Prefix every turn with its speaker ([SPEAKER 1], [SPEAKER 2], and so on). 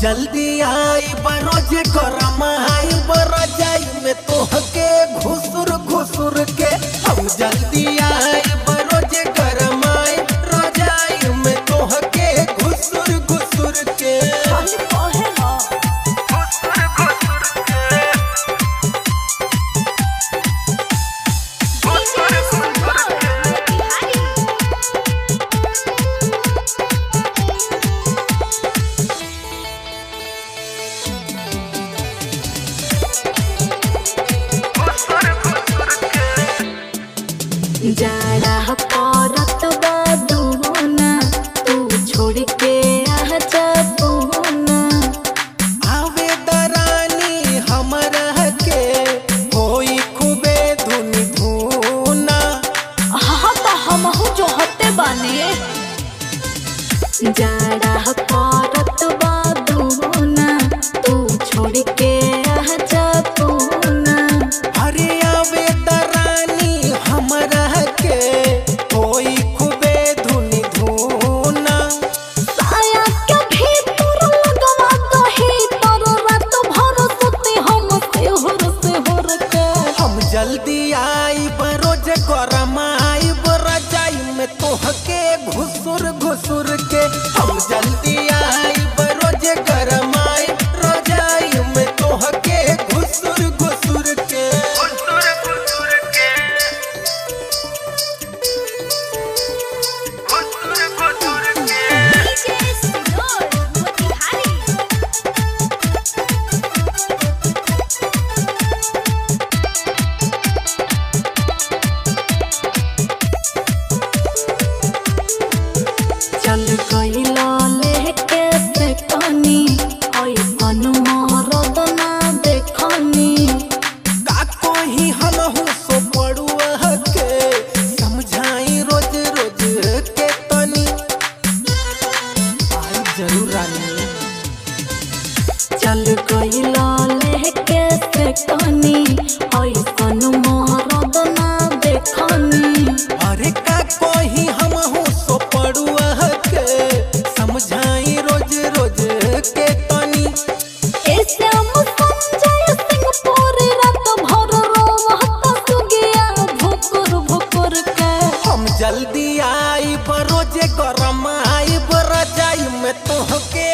[SPEAKER 1] जल्दी आई बरोजे गरम आई बरजाई में तोहके घुसुर घुसुर के। हम जल्दी आई बरोजे गरम आई रजाई में तोहके घुसुर घुसुर के।
[SPEAKER 2] जाड़ा परत बदुना तू छोड़ के आजा पुना।
[SPEAKER 1] आवे दरानी हमरा के होई खूबे धुन धुना।
[SPEAKER 2] हाँ तो हमहू जो हते बाने। जाड़ा परत बदुना तू छोड़ के आजा पुना।
[SPEAKER 1] अरे आवे दरानी हमरा के होई खूबे धुन धुना।
[SPEAKER 2] साया के भीतर लगवा कही तर रात भर सुते हम सेहर के।
[SPEAKER 1] हम जल्दी आई बरोज गरम आई बरजाई में तोहके घुसुर घुसुर के। हम जल्दी आई बरोज गरम आई रजाई में तोहके घुसुर घुसुर के।
[SPEAKER 2] चल गइला लेके से कनी ऐसन मरद ना देखनी।
[SPEAKER 1] का कोही हमहू सो पड़ुआ के समझाई रोज रोज के तनी। आई जरूर रानी।
[SPEAKER 2] चल गइला लेके से कनी ऐसन मरद ना देखनी।
[SPEAKER 1] अरे का कोही हमहू सो पड़ुआ के समझाई रोज रोज के तनी।
[SPEAKER 2] ऐसे हम संजय सिंह पूरी रात भर रोवता सुगिया भुकुर भुकुर के।
[SPEAKER 1] हम जल्दी आई बरोजे गरम आई बरजाई में तोहके